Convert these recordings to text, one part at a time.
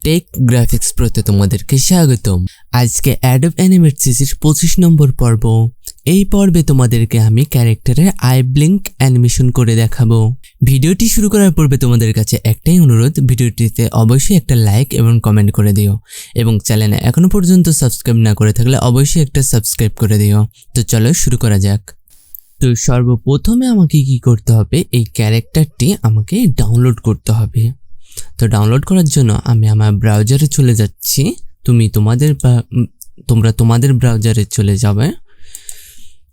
Take graphics প্রোতে তোমাদেরকে স্বাগতম। আজকে অ্যাডোব অ্যানিমেট সিরিজের 25 নম্বর পর্ব। এই পর্বে তোমাদেরকে আমি ক্যারেক্টারের আই ব্লিঙ্ক অ্যানিমেশন করে দেখাবো। ভিডিওটি শুরু করার পূর্বে তোমাদের কাছে একটাই অনুরোধ, ভিডিওটিতে অবশ্যই একটা লাইক এবং কমেন্ট করে দিও, এবং চ্যানেলে এখনো পর্যন্ত সাবস্ক্রাইব না করে থাকলে অবশ্যই একটা সাবস্ক্রাইব করে দিও। তো চলো শুরু করা যাক। তো সর্বপ্রথমে আমাকে কি করতে হবে, এই ক্যারেক্টারটি আমাকে ডাউনলোড করতে হবে। তো ডাউনলোড করার জন্য আমি আমার ব্রাউজারে চলে যাচ্ছি। তোমরা তোমাদের ব্রাউজারে চলে যাবে।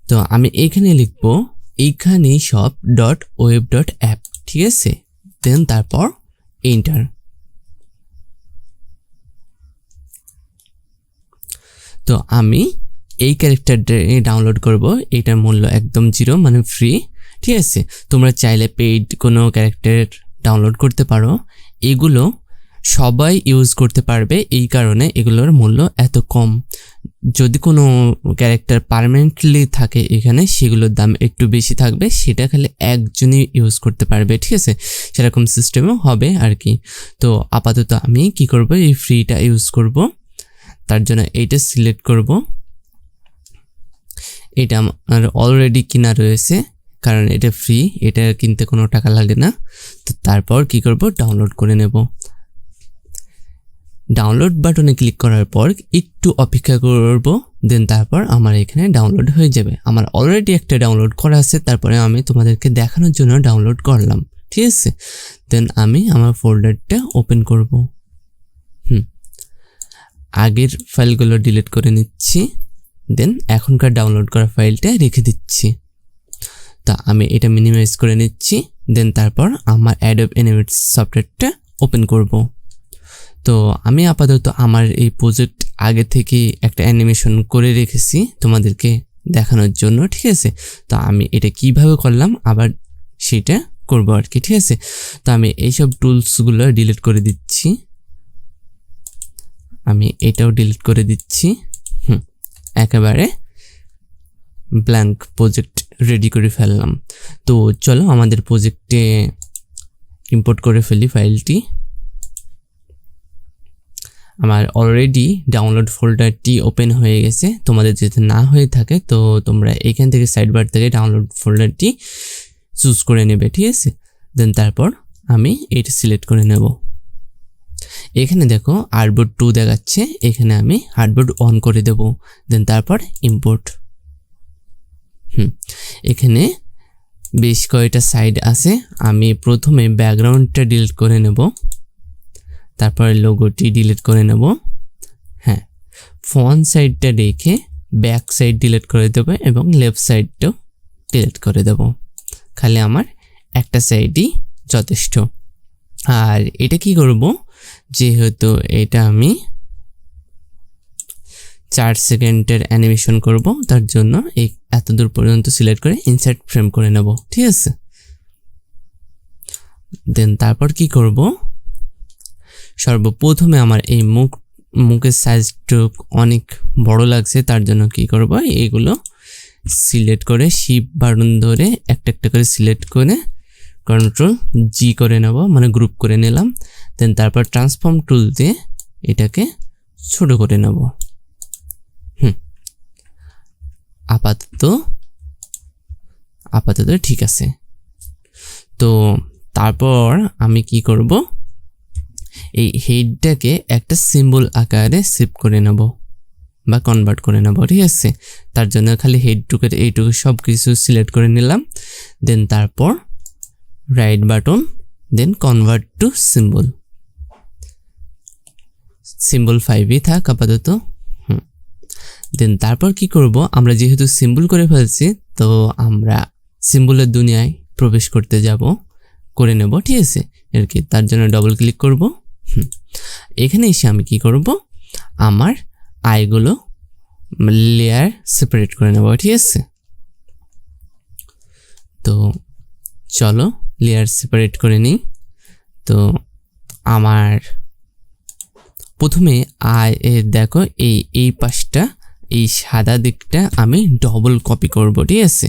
তো আমি এখানে লিখবো EkhaneyShop.web.app, ঠিক আছে। দেন তারপর এন্টার। তো আমি এই ক্যারেক্টারটা ডাউনলোড করব। এটার মূল্য একদম 0, মানে ফ্রি, ঠিক আছে। তোমরা চাইলে পেইড কোনো ক্যারেক্টার ডাউনলোড করতে পারো। এগুলো সবাই ইউজ করতে পারবে, এই কারণে এগুলোর মূল্য এত কম। যদি কোনো ক্যারেক্টার পার্মানেন্টলি থাকে এখানে, সেগুলোর দাম একটু বেশি থাকবে, সেটা খালি একজনই ইউজ করতে পারবে, ঠিক আছে। সেরকম সিস্টেমও হবে আর কি। তো আপাতত আমি কি করব, এই ফ্রিটা ইউজ করব। তার জন্য এইটা সিলেক্ট করব। এটা আমার অলরেডি কিনা রয়েছে, কারণ এটা ফ্রি, এটা কিনতে কোনো টাকা লাগে না। তো তারপর কি করব, ডাউনলোড করে নেব। ডাউনলোড বাটনে ক্লিক করার পর একটু অপেক্ষা করব, দেন তারপর আমার এখানে ডাউনলোড হয়ে যাবে। আমার অলরেডি একটা ডাউনলোড করা আছে, তারপরে আমি তোমাদেরকে দেখানোর জন্য ডাউনলোড করলাম, ঠিক আছে। দেন আমি আমার ফোল্ডারটা ওপেন করব। আগের ফাইলগুলো ডিলিট করে নিচ্ছি, দেন এখনকার ডাউনলোড করা ফাইলটা রেখে দিচ্ছি। তা আমি এটা মিনিমাইজ করে নিচ্ছি। দেন তারপর আমার অ্যাডোব অ্যানিমেট সফটওয়্যারটা ওপেন করব। তো আমি আপাতত আমার এই প্রজেক্ট আগে থেকে একটা অ্যানিমেশন করে রেখেছি তোমাদেরকে দেখানোর জন্য, ঠিক আছে। তো আমি এটা কিভাবে করলাম আবার সেটা করব আর কি, ঠিক আছে। তো আমি এইসব টুলসগুলো ডিলিট করে দিচ্ছি। আমি এটাও ডিলিট করে দিচ্ছি। একেবারে ব্ল্যাঙ্ক প্রজেক্ট রেডি করে ফেললাম। তো চলো আমাদের প্রজেক্টে ইম্পোর্ট করে ফেলি ফাইলটি। আমার অলরেডি ডাউনলোড ফোল্ডারটি ওপেন হয়ে গেছে। তোমাদের যদি না হয়ে থাকে তো তোমরা এখান থেকে সাইড বার থেকে ডাউনলোড ফোল্ডারটি চুজ করে নেবে, ঠিক আছে। দেন তারপর আমি এটা সিলেক্ট করে নেব। এখানে দেখো আর্টবোর্ড 2 দেখাচ্ছে, এখানে আমি আর্টবোর্ড 1 করে দেব। দেন তারপর ইম্পোর্ট। এখানে বেশ কয়েকটা সাইড আছে। আমি প্রথমে ব্যাকগ্রাউন্ডটা ডিলিট করে নেব, তারপরে লোগোটি ডিলিট করে নেব। ফ্রন্ট সাইডটা রেখে ব্যাক সাইড ডিলিট করে দেব, এবং লেফট সাইডটাও ডিলিট করে দেব। খালি আমার একটা সাইডই যথেষ্ট। আর এটা কি করব, যেহেতু এটা আমি 4 সেকেন্ডের অ্যানিমেশন করব, তার জন্য এই এত দূর পর্যন্ত সিলেক্ট করে ইনসার্ট ফ্রেম করে নেব, ঠিক আছে। দেন তারপর কি করব, সর্বপ্রথমে আমার এই মুখের সাইজটুক অনেক বড় লাগছে, তার জন্য কি করব, এইগুলো সিলেক্ট করে শিফট বাটন ধরে একটা একটা করে সিলেক্ট করে Ctrl+G করে নেব, মানে গ্রুপ করে নিলাম। দেন তারপর ট্রান্সফর্ম টুল দিয়ে এটাকে ছোট করে নেব। আপাতত ঠিক আছে। তো তারপর আমি কি করব, এই হেডটাকে একটা সিম্বল আকারে সেভ করে নেব বা কনভার্ট করে নেব, ঠিক আছে। তার জন্য খালি হেডটুকের এইটুকু সব কিছু সিলেক্ট করে নিলাম। দেন তারপর right button, then convert to symbol. Symbol 5ই থাক আপাতত। দেন তারপর কি করব, আমরা যেহেতু সিম্বল করে ফেলছি, তো আমরা সিম্বলের দুনিয়ায় প্রবেশ করতে করে নেব, ঠিক আছে আর কি। তার জন্য ডবল ক্লিক করব। এখানে এসে আমি কি করব, আমার আইগুলো লেয়ার সেপারেট করে নেব, ঠিক আছে। তো চলো লেয়ার সেপারেট করে নিই। তো আমার প্রথমে দেখো এই পাশটা, এই সাদা দিকটা আমি ডবল কপি করব, ঠিক আছে।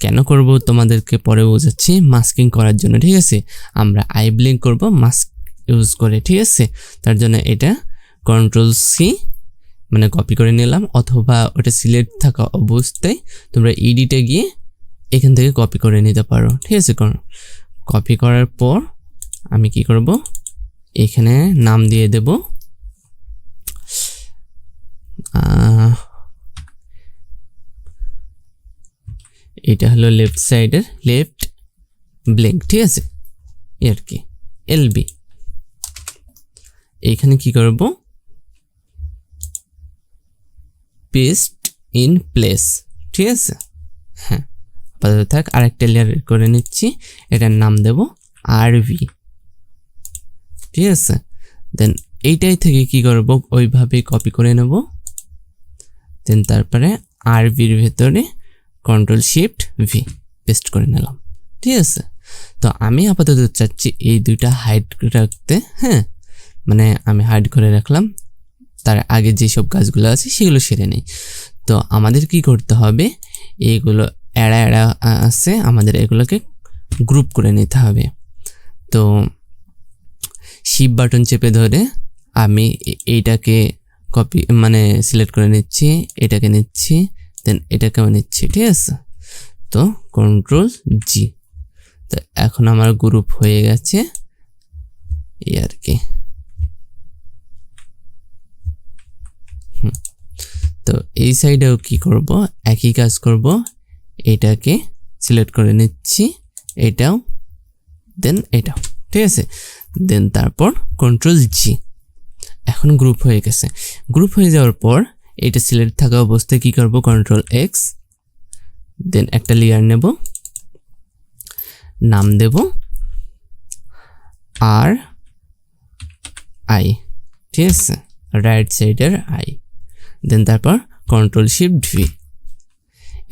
কেন করব তোমাদেরকে পরে বোঝাচ্ছি, মাস্কিং করার জন্য, ঠিক আছে। আমরা আই ব্লিঙ্ক করব মাস্ক ইউজ করে, ঠিক আছে। তার জন্য এটা কন্ট্রোল সি মানে কপি করে নিলাম, অথবা ওটা সিলেক্ট থাকা অবস্থায় তোমরা এডিটে গিয়ে এখান থেকে কপি করে নিতে পারো, ঠিক আছে। কপি করার পর আমি কি করব, এখানে নাম দিয়ে দেব এটা হলো লেফট সাইডের লেফট ব্লিঙ্ক, ঠিক আছে, এর কি এলবি। এখানে কি করব, পেস্ট ইন প্লেস, ঠিক আছে। হ্যাঁ, আপাতত থাক, আরেকটা লেয়ার করে নিচ্ছি, এটার নাম দেব আরভি, ঠিক আছে। দেন এইটাই থেকে কি করব, ওইভাবে কপি করে নেব। দেন তারপরে আরভির ভেতরে কন্ট্রোল শিফট ভি পেস্ট করে নিলাম, ঠিক আছে। তো আমি আপাতত চাচ্ছি এই দুইটা হাইড রাখতে, হ্যাঁ, মানে আমি হাইড করে রাখলাম, তার আগে যেসব কাজগুলো আছে সেগুলো সেরে নেই। তো আমাদের কি করতে হবে, এইগুলো এড়া এড়া আছে, আমাদের এগুলোকে গ্রুপ করে নিতে হবে। তো শিফট বাটন চেপে ধরে আমি এইটাকে কপি মানে সিলেক্ট করে নিচ্ছি, এটাকে নিচ্ছি, দেন এটাকেও নিচ্ছি, ঠিক আছে। তো কন্ট্রোল জি। তো এখন আমার গ্রুপ হয়ে গেছে এই আর কি। তো এই সাইডেও কি করব, একই কাজ করব, এটাকে সিলেক্ট করে নিচ্ছি, এটাও, দেন এটাও, ঠিক আছে। দেন তারপর কন্ট্রোল জি। এখন গ্রুপ হয়ে গেছে। গ্রুপ হয়ে যাওয়ার পর এটা সিলেক্ট থাকা অবস্থায় কি করব, কন্ট্রোল এক্স, দেন একটা লেয়ার নেব, নাম দেব আর আই, ঠিক আছে, রাইট সাইডের আই। দেন তারপর কন্ট্রোল শিফট ভি।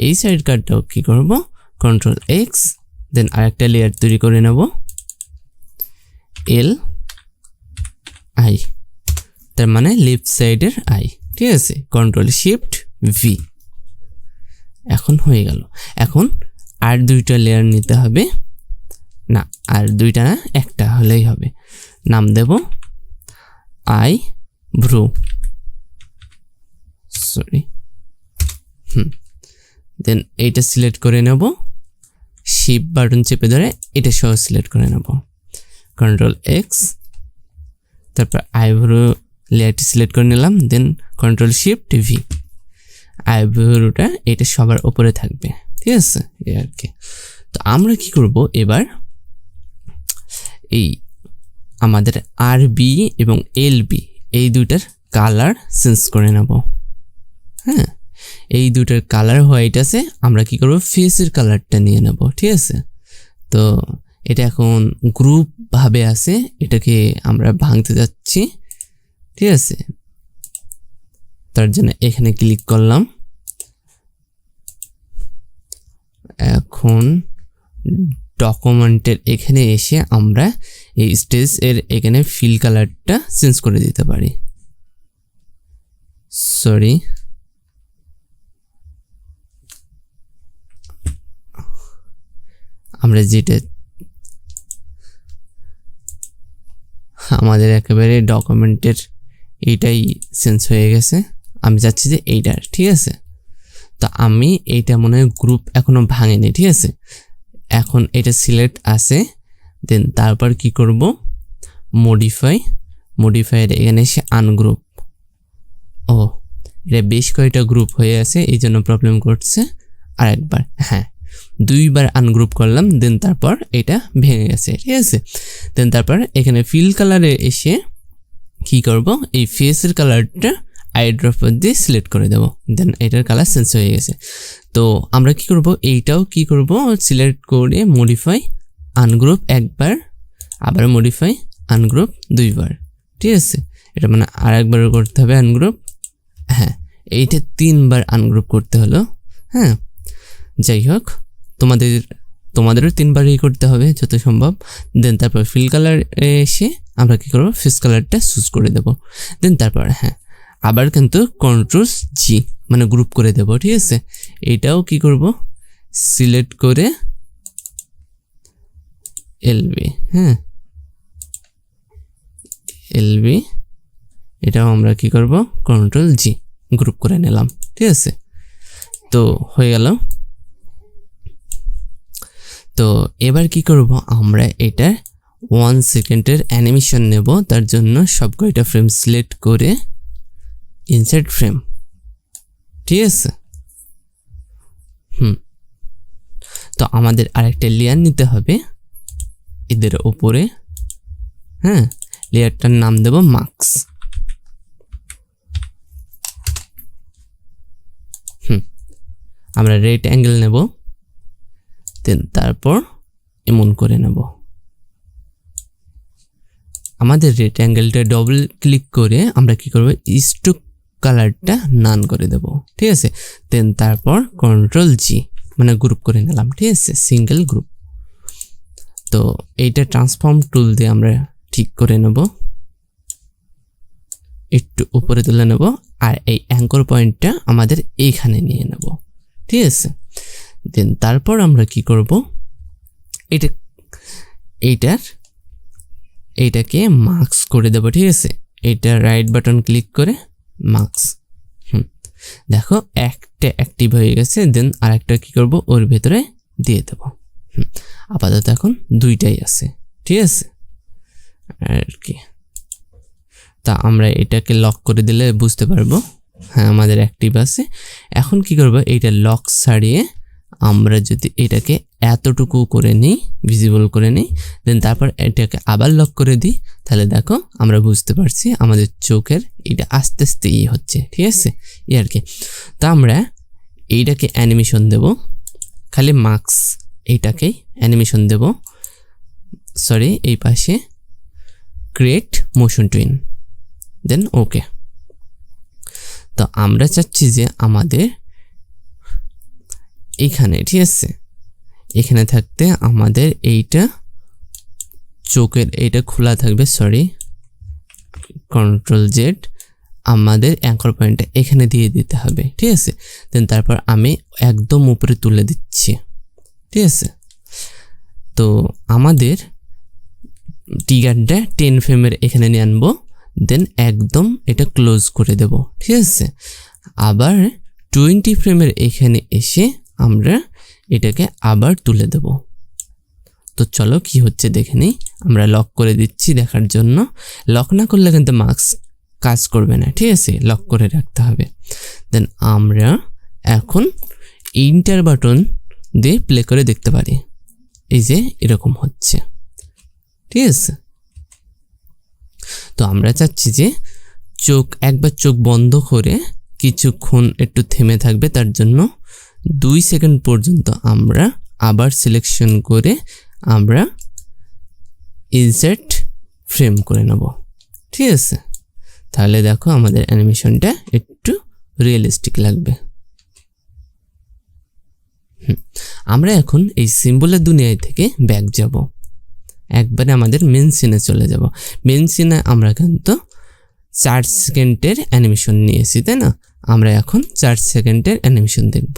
এই সাইড কার্ডটাও কি করব, কন্ট্রোল এক্স, দেন আরেকটা লেয়ার তৈরি করে নেব, এল আই, তার মানে লেফট সাইডের আই, ঠিক আছে, কন্ট্রোল শিফট ভি। এখন হয়ে গেল। এখন আর দুইটা লেয়ার নিতে হবে, না আর দুইটা না, একটা হলেই হবে। নাম দেব আই ব্রু, সরি, দেন এইটা সিলেক্ট করে নেব, শিফট বাটন চেপে ধরে এটা সহ সিলেক্ট করে নেব, কন্ট্রোল এক্স, তারপর আইব্রো লেয়ারটি সিলেক্ট করে নিলাম, দেন কন্ট্রোল শিফট ভি। আইব্রোটা এটা সবার উপরে থাকবে, ঠিক আছে, এই আর কি। তো আমরা কি করব এবার, এই আমাদের আর বি এবং এল বি এই দুইটার কালার চেঞ্জ করে নেব। হ্যাঁ, এই দুইটার কালার হোয়াইট আছে, আমরা কি করব, ফেসের কালারটা নিয়ে নেব, ঠিক আছে। তো এটা এখন গ্রুপ ভাবে আছে, এটাকে আমরা ভাঙতে যাচ্ছি, ঠিক আছে। তার জন্য এখানে ক্লিক করলাম। এখন ডকুমেন্টের এখানে এসে আমরা এই স্টেজ এর এখানে ফিল কালারটা চেঞ্জ করে দিতে পারি, সরি, আমরা যেটা আমাদের একেবারে ডকুমেন্টের এইটাই চেঞ্জ হয়ে গেছে, আমি চাচ্ছি যে এইটার, ঠিক আছে। তো আমি এইটা মনে হয় গ্রুপ এখনো ভাঙেনি, ঠিক আছে। এখন এটা সিলেক্ট আছে, দেন তারপর কি করব, মডিফাইয়ের এখানে এসে আনগ্রুপ। ও, এটা বেশ কয়েকটা গ্রুপ হয়ে আছে, এই জন্য প্রবলেম করছে। আর একবার, হ্যাঁ, দুইবার আনগ্রুপ করলাম, দেন তারপর এটা ভেঙে গেছে, ঠিক আছে। দেন তারপর এখানে ফিল কালারে এসে কি করব, এই ফেসের কালারটা আই ড্রপার দিয়ে সিলেক্ট করে দেব, দেন এটার কালার চেঞ্জ হয়ে গেছে। তো আমরা কি করব, এইটাও কি করব, সিলেক্ট করে মডিফাই আনগ্রুপ একবার, আবার মডিফাই আনগ্রুপ দুইবার, ঠিক আছে। এটা মানে আর একবার করতে হবে আনগ্রুপ, হ্যাঁ, এইটা 3বার আনগ্রুপ করতে হলো। হ্যাঁ, যাই হোক, তোমাদেরও 3বারই করতে হবে যত সম্ভব। দেন তারপর ফিল কালার এসে আমরা কি করব, ফেস কালারটা চুজ করে দেব। দেন তারপর হ্যাঁ, আবার কিন্তু কন্ট্রোল জি মানে গ্রুপ করে দেব, ঠিক আছে। এটাও কি করব, সিলেক্ট করে এলবি, হ্যাঁ এলবি, এটাও আমরা কি করব কন্ট্রোল জি গ্রুপ করে নিলাম। ঠিক আছে, তো হয়ে গেল। তো এবার কি করব, আমরা এটা 1 সেকেন্ডের অ্যানিমেশন নেব। তার জন্য সব কয়টা ফ্রেম সিলেক্ট করে ইনসার্ট ফ্রেম। ঠিক আছে, তো আমাদের আরেকটা লেয়ার নিতে হবে এদের উপরে, হ্যাঁ লেয়ারটার নাম দেব মার্কস। আমরা রেড অ্যাঙ্গেল নেব, দেন তারপর এমন করে নেব। আমাদের রেড অ্যাঙ্গেলটা ডবল ক্লিক করে আমরা কি করব, স্ট্রোক কালারটা নান করে দেব। ঠিক আছে, দেন তারপর কন্ট্রোল জি মানে গ্রুপ করে নিলাম। ঠিক আছে, সিঙ্গেল গ্রুপ। তো এইটা ট্রান্সফর্ম টুল দিয়ে আমরা ঠিক করে নেব, একটু উপরে তুলে নেব, আর এই অ্যাঙ্কর পয়েন্টটা আমাদের এইখানে নিয়ে নেব। ঠিক আছে, দেন তারপর আমরা কি করব, এইটাকে মার্কস করে দেব। ঠিক আছে, এটা রাইট বাটন ক্লিক করে মার্কস। দেখো একটা অ্যাক্টিভ হয়ে গেছে। দেন আরেকটা কি করব, ওর ভেতরে দিয়ে দেব। আপাতত এখন দুইটাই আছে। ঠিক আছে, আর কি তা আমরা এটাকে লক করে দিলে বুঝতে পারবো হ্যাঁ আমাদের অ্যাক্টিভ আছে। এখন কি করব, এইটা লক ছাড়িয়ে আমরা যদি এটাকে এতটুকু করে নিই, ভিজিবল করে নিই, দেন তারপর এটাকে আবার লক করে দিই, তাহলে দেখো আমরা বুঝতে পারছি আমাদের চোখের এটা আস্তে আস্তে হচ্ছে। ঠিক আছে, আর কি তা আমরা এইটাকে অ্যানিমেশন দেব, খালি মার্কস এইটাকেই অ্যানিমেশন দেব। সরি, এই পাশে ক্রিয়েট মোশন টুইন, দেন ওকে। তো আমরা চাচ্ছি যে আমাদের এখানে, ঠিক আছে, এখানে থাকতে আমাদের এইটা চোখের এইটা খোলা থাকবে। সরি, কন্ট্রোল জেড, আমাদের অ্যাঙ্কর পয়েন্টটা এখানে দিয়ে দিতে হবে। ঠিক আছে, দেন তারপর আমি একদম উপরে তুলে দিচ্ছি। ঠিক আছে, তো আমাদের ট্রিগারটা 10 ফ্রেমের এখানে নিয়ে আনবো, দেন একদম এটা ক্লোজ করে দেব। ঠিক আছে, আবার 20 ফ্রেমের এখানে এসে আমরা এটাকে আবার তুলে দেব। তো চলো কি হচ্ছে দেখে নিই। আমরা লক করে দিচ্ছি দেখার জন্য। লক না করলে কিন্তু মার্কস কাজ করবে না। ঠিক আছে, লক করে রাখতে হবে। দেন আমরা এখন ইন্টার বাটন দিয়ে প্লে করে দেখতে পারি, এই যে এরকম হচ্ছে। ঠিক আছে, তো আমরা চাচ্ছি যে একবার চোখ বন্ধ করে কিছুক্ষণ একটু থেমে থাকবে, তার জন্য 2 সেকেন্ড পর্যন্ত আমরা আবার সিলেকশন করে আমরা ইনসার্ট ফ্রেম করে নেব। ঠিক আছে, তাহলে দেখো আমাদের অ্যানিমেশনটা একটু রিয়েলিস্টিক লাগবে। আমরা এখন এই সিম্বলের দুনিয়ায় থেকে ব্যাক যাব, একবারে আমাদের মেন সিনে চলে যাব। মেন সিনে আমরা কিন্তু 4 সেকেন্ডের অ্যানিমেশন নিয়েছি, তাই না? আমরা এখন 4 সেকেন্ডের অ্যানিমেশন দেখব।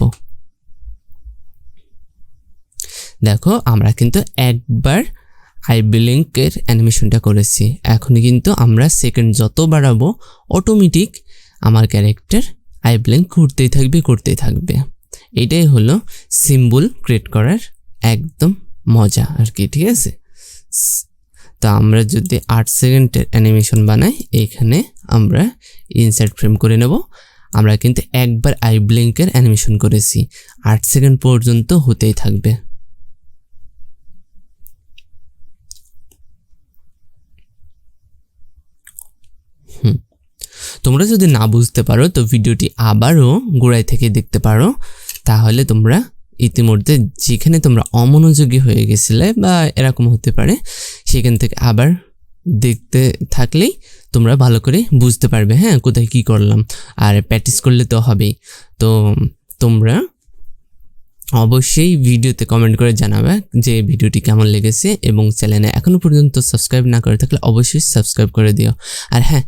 দেখো আমরা কিন্তু একবার আই ব্লিঙ্কের অ্যানিমেশনটা করেছি, এখন কিন্তু আমরা সেকেন্ড যত বাড়াবো অটোমেটিক আমার ক্যারেক্টার আই ব্লিঙ্ক করতেই থাকবে। এটাই হলো সিম্বল ক্রিয়েট করার একদম মজা আর কি। ঠিক আছে, তো আমরা যদি 8 সেকেন্ডের অ্যানিমেশন বানাই, এখানে আমরা ইনসার্ট ফ্রেম করে নেব। আমরা কিন্তু একবার আই ব্লিঙ্কের অ্যানিমেশন করেছি, 8 সেকেন্ড পর্যন্ত হতেই থাকবে। তোমরা যদি না বুঝতে পারো তো ভিডিওটি আবারও গোড়ায় থেকে দেখতে পারো, তাহলে তোমরা ইতিমধ্যে যেখানে তোমরা অমনোযোগী হয়ে গেছিলে বা এরকম হতে পারে, সেখান থেকে আবার দেখতে থাকলেই তোমরা ভালো করে বুঝতে পারবে হ্যাঁ কোথায় কি করলাম। আর প্র্যাকটিস করলে তো হবেই। তো তোমরা অবশ্যই ভিডিওতে কমেন্ট করে জানাবে যে ভিডিওটি কেমন লেগেছে, এবং চ্যানেলে এখনো পর্যন্ত সাবস্ক্রাইব না করে থাকলে অবশ্যই সাবস্ক্রাইব করে দিও। আর হ্যাঁ,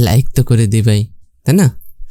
লাইক তো করে দিবাই, তাই না?